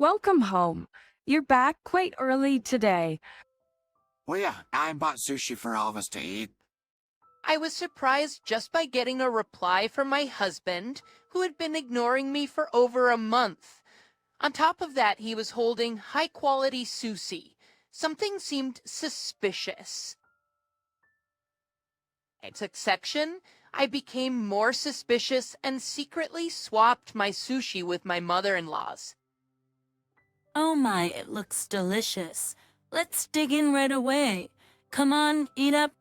Welcome home. You're back quite early today. Well, yeah, I bought sushi for all of us to eat. I was surprised just by getting a reply from my husband, who had been ignoring me for over a month. On top of that, he was holding high-quality sushi. Something seemed suspicious. At section, I became more suspicious and secretly swapped my sushi with my mother-in-law's. Oh my, it looks delicious. Let's dig in right away. Come on, eat up.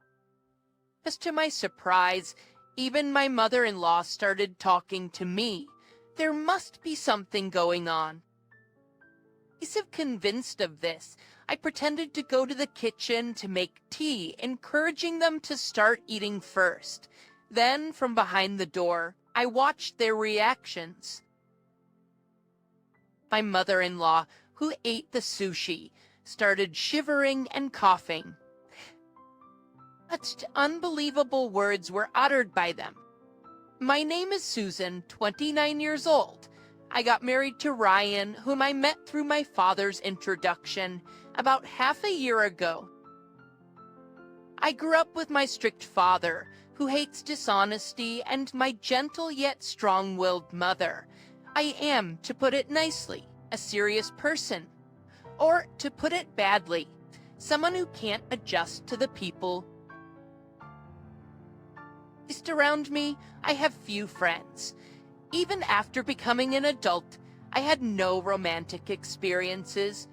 Just to my surprise, even my mother-in-law started talking to me. There must be something going on. Convinced of this, I pretended to go to the kitchen to make tea, encouraging them to start eating first. Then, from behind the door, I watched their reactions. My mother-in-law, who ate the sushi, started shivering and coughing. Such unbelievable words were uttered by them. My name is Susan, 29 years old. I got married to Ryan, whom I met through my father's introduction about half a year ago. I grew up with my strict father, who hates dishonesty, and my gentle yet strong-willed mother. I am, to put it nicely, a serious person. Or, to put it badly, someone who can't adjust to the people. Around me, I have few friends. Even after becoming an adult, I had no romantic experiences.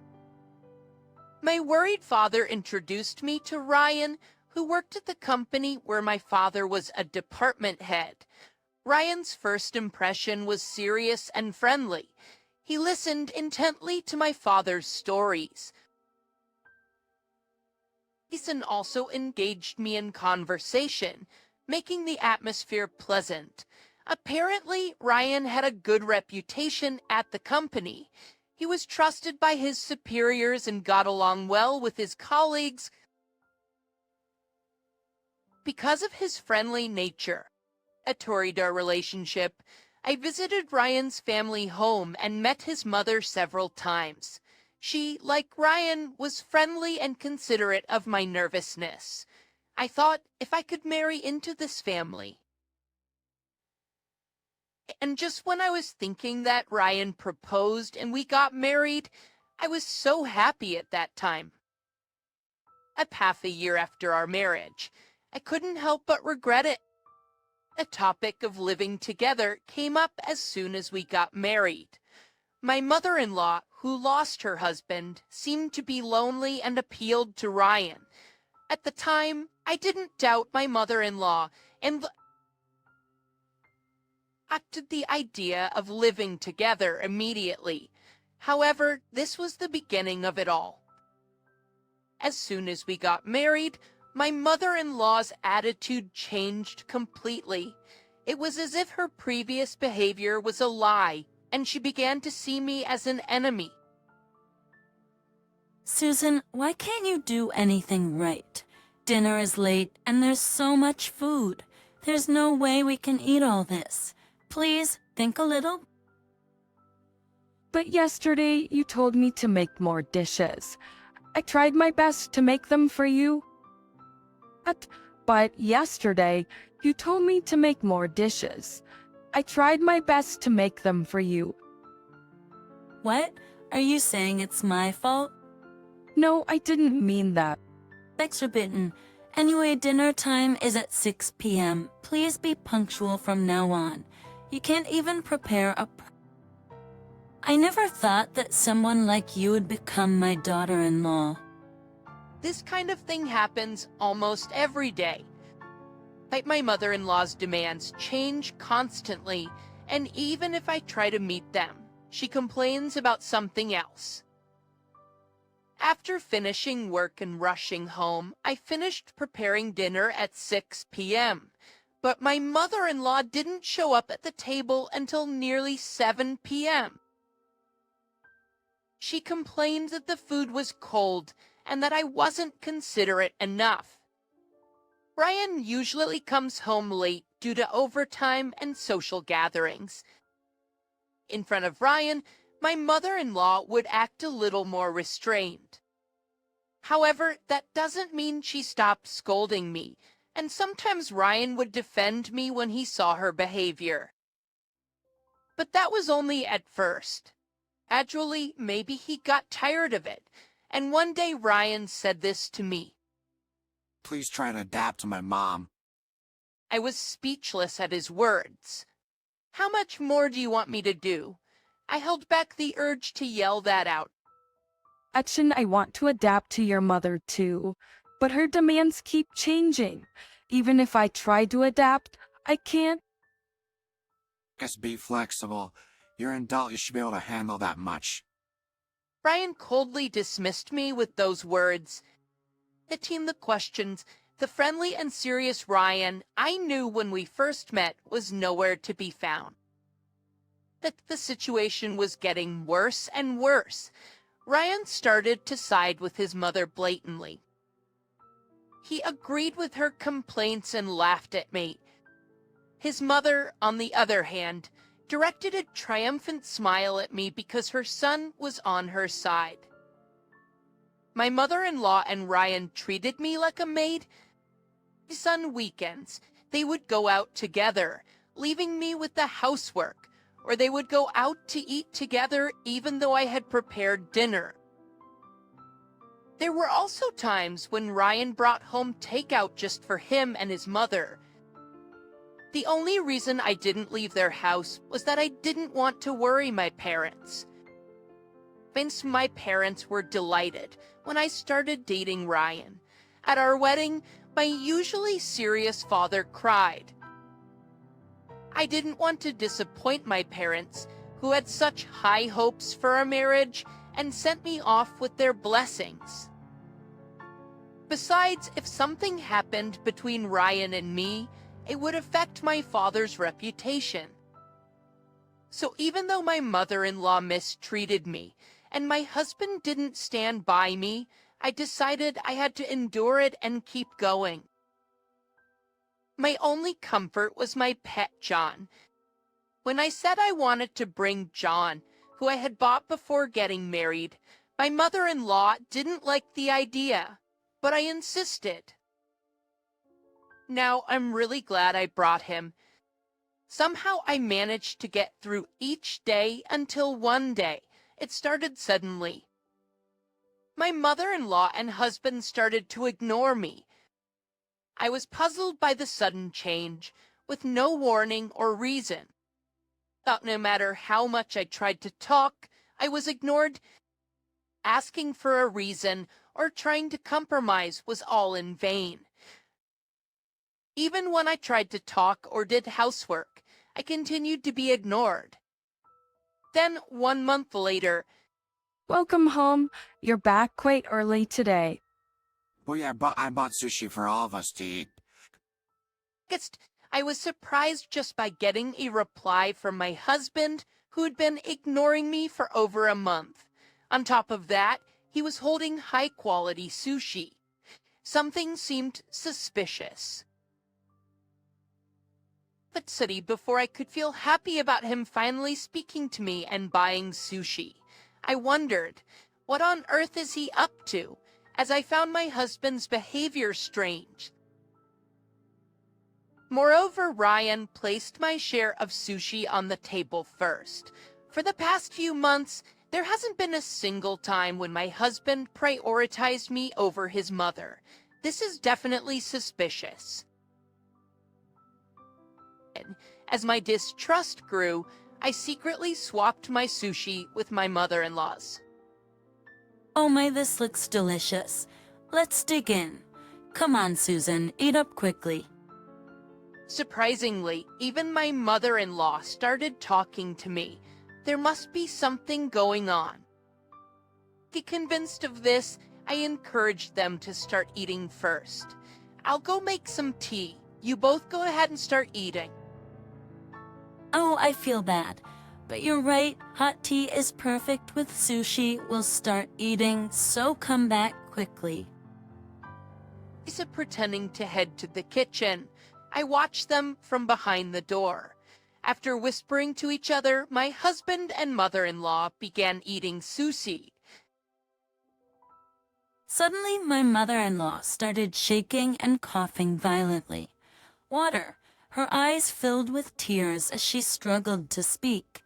My worried father introduced me to Ryan, who worked at the company where my father was a department head. Ryan's first impression was serious and friendly. He listened intently to my father's stories. Jason also engaged me in conversation, making the atmosphere pleasant. Apparently, Ryan had a good reputation at the company. He was trusted by his superiors and got along well with his colleagues. Because of his friendly nature, a Torridor relationship, I visited Ryan's family home and met his mother several times. She, like Ryan, was friendly and considerate of my nervousness. I thought if I could marry into this family. And just when I was thinking that, Ryan proposed and we got married. I was so happy at that time. Half a year after our marriage, I couldn't help but regret it. The topic of living together came up as soon as we got married. My mother-in-law, who lost her husband, seemed to be lonely and appealed to Ryan. At the time, I didn't doubt my mother-in-law and acted the idea of living together immediately. However, this was the beginning of it all. As soon as we got married, my mother-in-law's attitude changed completely. It was as if her previous behavior was a lie, and she began to see me as an enemy. Susan, why can't you do anything right? Dinner is late and there's so much food. There's no way we can eat all this. Please, think a little. But yesterday you told me to make more dishes. I tried my best to make them for you. But yesterday you told me to make more dishes. I tried my best to make them for you. What? Are you saying it's my fault? No, I didn't mean that. Extra bitten. Anyway, dinner time is at 6 p.m. Please be punctual from now on. You can't even prepare a... I never thought that someone like you would become my daughter-in-law. This kind of thing happens almost every day. My mother-in-law's demands change constantly, and even if I try to meet them, she complains about something else. After finishing work and rushing home, I finished preparing dinner at 6 p.m., but my mother-in-law didn't show up at the table until nearly 7 p.m. She complained that the food was cold and that I wasn't considerate enough. Ryan usually comes home late due to overtime and social gatherings. In front of Ryan, my mother-in-law would act a little more restrained. However, that doesn't mean she stopped scolding me, and sometimes Ryan would defend me when he saw her behavior. But that was only at first. Gradually, maybe he got tired of it, and one day Ryan said this to me. Please try to adapt to my mom. I was speechless at his words. How much more do you want me to do? I held back the urge to yell that out. Action, I want to adapt to your mother too, but her demands keep changing. Even if I try to adapt, I can't. Just be flexible. You're an adult, you should be able to handle that much. Ryan coldly dismissed me with those words. Hitting the questions, the friendly and serious Ryan I knew when we first met was nowhere to be found. That the situation was getting worse and worse. Ryan started to side with his mother blatantly. He agreed with her complaints and laughed at me. His mother, on the other hand, directed a triumphant smile at me because her son was on her side. My mother-in-law and Ryan treated me like a maid. On weekends, they would go out together, leaving me with the housework, or they would go out to eat together even though I had prepared dinner. There were also times when Ryan brought home takeout just for him and his mother. The only reason I didn't leave their house was that I didn't want to worry my parents. My parents were delighted when I started dating Ryan. At our wedding, my usually serious father cried. I didn't want to disappoint my parents, who had such high hopes for our marriage and sent me off with their blessings. Besides, if something happened between Ryan and me, it would affect my father's reputation. So even though my mother-in-law mistreated me and my husband didn't stand by me, I decided I had to endure it and keep going. My only comfort was my pet John. When I said I wanted to bring John, who I had bought before getting married, my mother-in-law didn't like the idea, but I insisted. Now I'm really glad I brought him. Somehow I managed to get through each day until one day it started suddenly. My mother-in-law and husband started to ignore me. I was puzzled by the sudden change, with no warning or reason. Thought no matter how much I tried to talk, I was ignored. Asking for a reason or trying to compromise was all in vain. Even when I tried to talk or did housework, I continued to be ignored. Then, 1 month later, Welcome home. You're back quite early today. Well, yeah, I bought sushi for all of us to eat. I was surprised just by getting a reply from my husband, who had been ignoring me for over a month. On top of that, he was holding high-quality sushi. Something seemed suspicious. But city before I could feel happy about him finally speaking to me and buying sushi. I wondered, what on earth is he up to, as I found my husband's behavior strange. Moreover, Ryan placed my share of sushi on the table first. For the past few months, there hasn't been a single time when my husband prioritized me over his mother. This is definitely suspicious. As my distrust grew, I secretly swapped my sushi with my mother-in-law's. Oh my, this looks delicious. Let's dig in. Come on, Susan, eat up quickly. Surprisingly, even my mother-in-law started talking to me. There must be something going on. Convinced of this, I encouraged them to start eating first. I'll go make some tea. You both go ahead and start eating. Oh, I feel bad. But you're right, hot tea is perfect with sushi. We'll start eating, so come back quickly. Pretending to head to the kitchen, I watched them from behind the door. After whispering to each other, my husband and mother-in-law began eating sushi. Suddenly, my mother-in-law started shaking and coughing violently. Water, her eyes filled with tears as she struggled to speak.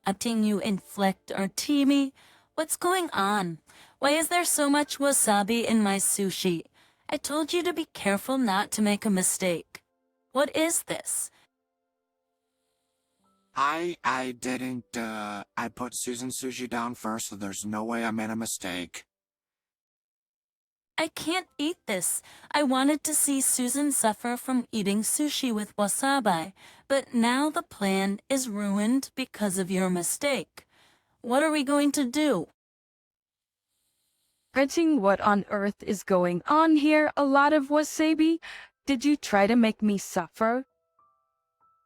Upting you inflict or Timi? What's going on? Why is there so much wasabi in my sushi? I told you to be careful not to make a mistake. What is this? I didn't, I put Susan's sushi down first, so there's no way I made a mistake. I can't eat this. I wanted to see Susan suffer from eating sushi with wasabi, but now the plan is ruined because of your mistake. What are we going to do? Printing, what on earth is going on here? A lot of wasabi? Did you try to make me suffer?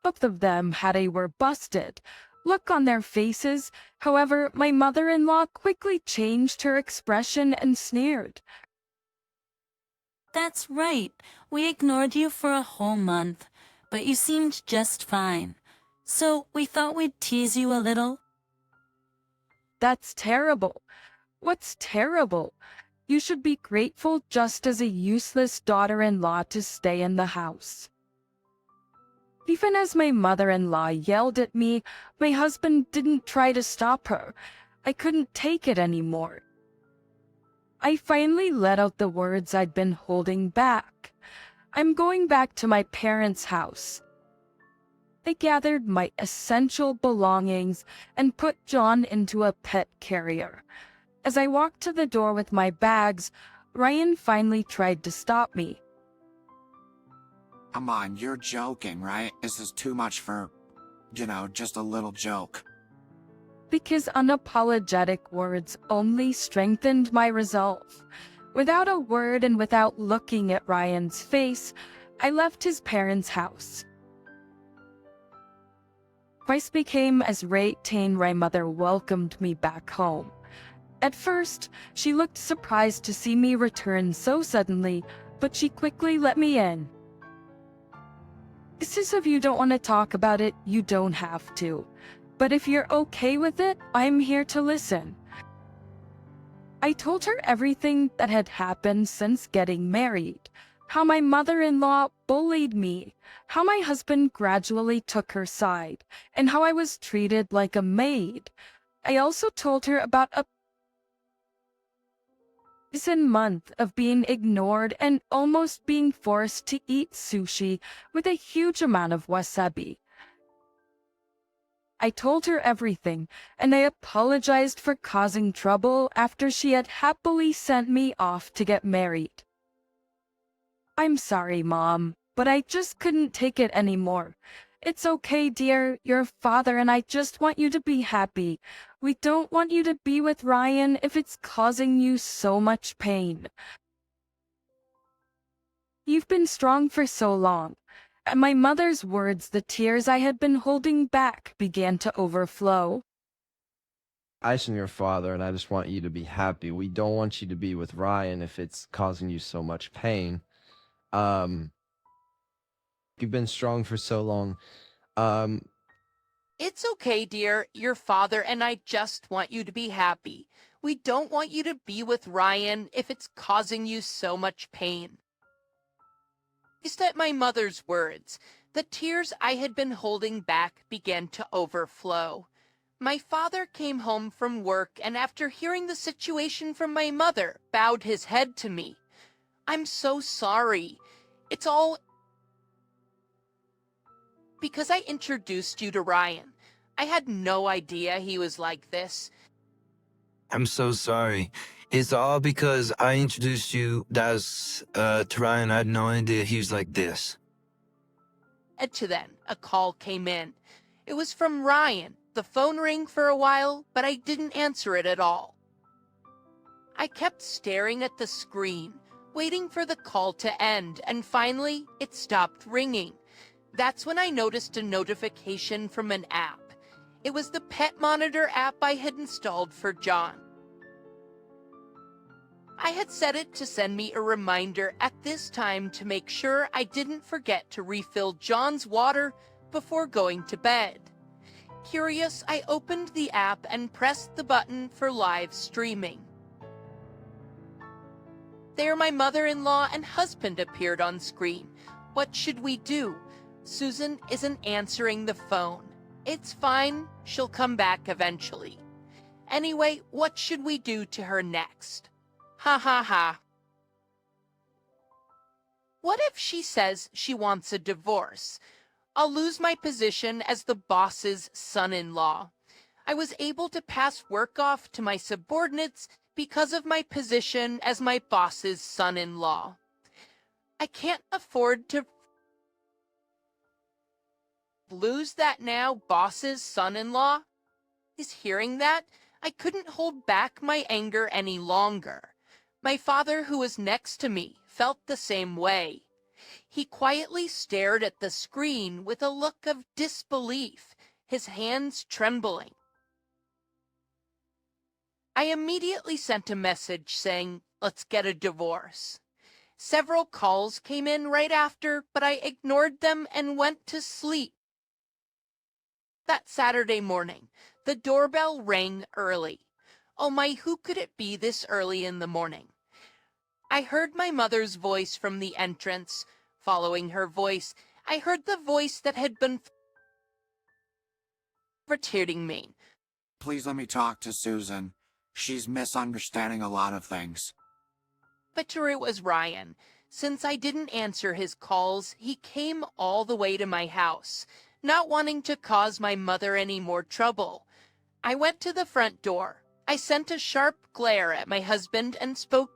Both of them had a were busted look on their faces. However, my mother-in-law quickly changed her expression and sneered. That's right. We ignored you for a whole month, but you seemed just fine. So we thought we'd tease you a little. That's terrible. What's terrible? You should be grateful just as a useless daughter-in-law to stay in the house. Even as my mother-in-law yelled at me, my husband didn't try to stop her. I couldn't take it anymore. I finally let out the words I'd been holding back. I'm going back to my parents' house. I gathered my essential belongings and put John into a pet carrier. As I walked to the door with my bags, Ryan finally tried to stop me. Come on, you're joking, right? This is too much for, just a little joke. Because unapologetic words only strengthened my resolve. Without a word and without looking at Ryan's face, I left his parents' house. Twice became as my mother welcomed me back home. At first, she looked surprised to see me return so suddenly, but she quickly let me in. This is if you don't want to talk about it, you don't have to. But if you're okay with it, I'm here to listen. I told her everything that had happened since getting married. How my mother-in-law bullied me, how my husband gradually took her side, and how I was treated like a maid. I also told her about a month of being ignored and almost being forced to eat sushi with a huge amount of wasabi. I told her everything, and I apologized for causing trouble after she had happily sent me off to get married. I'm sorry, Mom, but I just couldn't take it anymore. It's okay, dear. Your father and I just want you to be happy. We don't want you to be with Ryan if it's causing you so much pain. You've been strong for so long. At my mother's words, the tears I had been holding back began to overflow. I'm your father, and I just want you to be happy. We don't want you to be with Ryan if it's causing you so much pain. You've been strong for so long. It's okay, dear. Your father and I just want you to be happy. We don't want you to be with Ryan if it's causing you so much pain. Just at my mother's words, the tears I had been holding back began to overflow. My father came home from work and after hearing the situation from my mother, bowed his head to me. I'm so sorry. It's all because I introduced you to Ryan. I had no idea he was like this. I'm so sorry. It's all because I introduced you to Ryan. I had no idea he was like this. And to then, a call came in. It was from Ryan. The phone rang for a while, but I didn't answer it at all. I kept staring at the screen, waiting for the call to end, and finally, it stopped ringing. That's when I noticed a notification from an app. It was the pet monitor app I had installed for John. I had set it to send me a reminder at this time to make sure I didn't forget to refill John's water before going to bed. Curious, I opened the app and pressed the button for live streaming. There my mother-in-law and husband appeared on screen. What should we do? Susan isn't answering the phone. It's fine, she'll come back eventually. Anyway, what should we do to her next? Ha ha ha. What if she says she wants a divorce? I'll lose my position as the boss's son-in-law. I was able to pass work off to my subordinates because of my position as my boss's son-in-law. I can't afford to lose that now boss's son-in-law. Is hearing that, I couldn't hold back my anger any longer. My father, who was next to me, felt the same way. He quietly stared at the screen with a look of disbelief, his hands trembling. I immediately sent a message saying, "Let's get a divorce." Several calls came in right after, but I ignored them and went to sleep. That Saturday morning, the doorbell rang early. Oh my, who could it be this early in the morning? I heard my mother's voice from the entrance. Following her voice, I heard the voice that had been irritating me. Please let me talk to Susan. She's misunderstanding a lot of things. But it was Ryan. Since I didn't answer his calls, he came all the way to my house, not wanting to cause my mother any more trouble. I went to the front door. I sent a sharp glare at my husband and spoke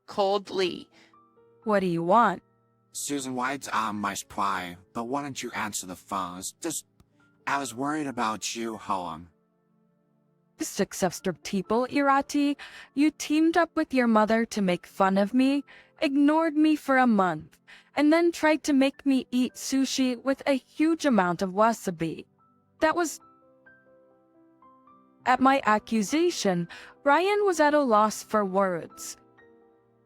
coldly. What do you want? Susan, why's my spy? But why don't you answer the phones? I was worried about you, Hoam. Successful people, Irati. You teamed up with your mother to make fun of me, ignored me for a month, and then tried to make me eat sushi with a huge amount of wasabi. That was... At my accusation, Ryan was at a loss for words.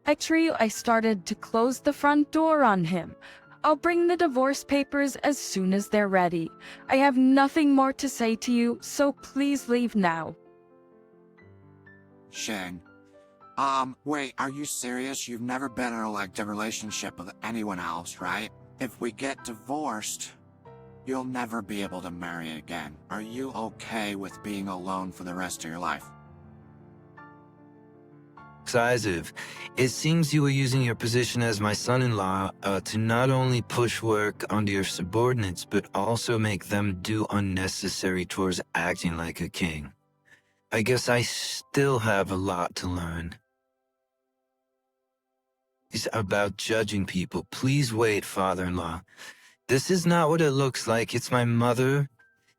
Actually, I started to close the front door on him. I'll bring the divorce papers as soon as they're ready. I have nothing more to say to you, so please leave now. Shane. Wait, are you serious? You've never been in a relationship with anyone else, right? If we get divorced, you'll never be able to marry again. Are you okay with being alone for the rest of your life? Decisive. It seems you were using your position as my son-in-law to not only push work onto your subordinates, but also make them do unnecessary chores acting like a king. I guess I still have a lot to learn. It's about judging people. Please wait, father-in-law. This is not what it looks like. It's my mother.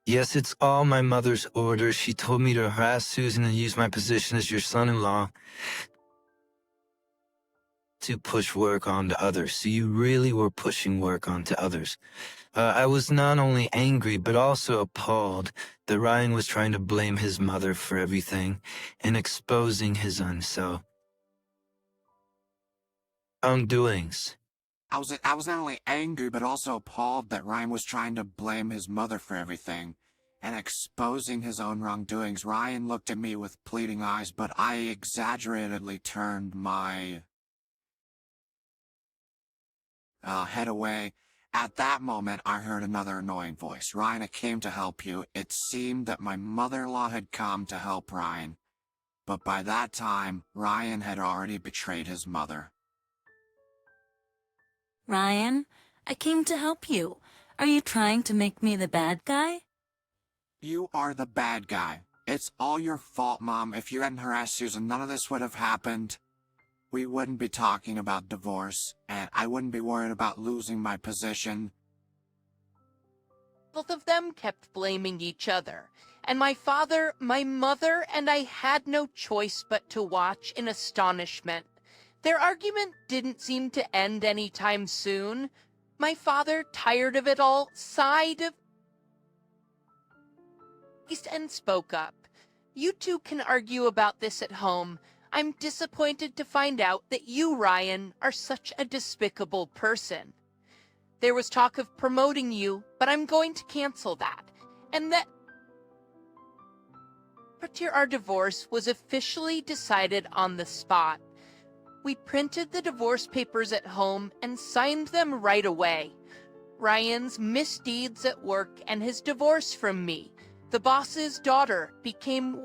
Yes, it's all my mother's orders. She told me to harass Susan and use my position as your son-in-law to push work onto others. So you really were pushing work onto others. I was not only angry, but also appalled that Ryan was trying to blame his mother for everything and exposing his wrongdoings. I was not only angry, but also appalled that Ryan was trying to blame his mother for everything and exposing his own wrongdoings. Ryan looked at me with pleading eyes, but I exaggeratedly turned my head away. At that moment, I heard another annoying voice. Ryan, I came to help you. It seemed that my mother-in-law had come to help Ryan, but by that time, Ryan had already betrayed his mother. Ryan, I came to help you. Are you trying to make me the bad guy? You are the bad guy. It's all your fault, Mom. If you hadn't harassed Susan, none of this would have happened. We wouldn't be talking about divorce, and I wouldn't be worried about losing my position. Both of them kept blaming each other, and my father, my mother, and I had no choice but to watch in astonishment. Their argument didn't seem to end anytime soon. My father, tired of it all, sighed and spoke up. "You two can argue about this at home. I'm disappointed to find out that you, Ryan, are such a despicable person." There was talk of promoting you, but I'm going to cancel that. And that our divorce was officially decided on the spot. We printed the divorce papers at home and signed them right away. Ryan's misdeeds at work and his divorce from me, the boss's daughter, became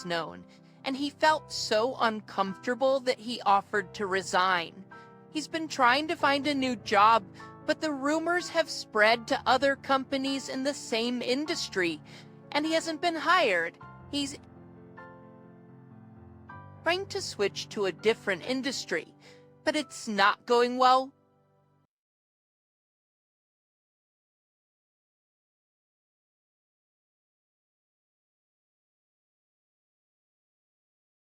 known, and he felt so uncomfortable that he offered to resign. He's been trying to find a new job, but the rumors have spread to other companies in the same industry, and he hasn't been hired. He's trying to switch to a different industry, but it's not going well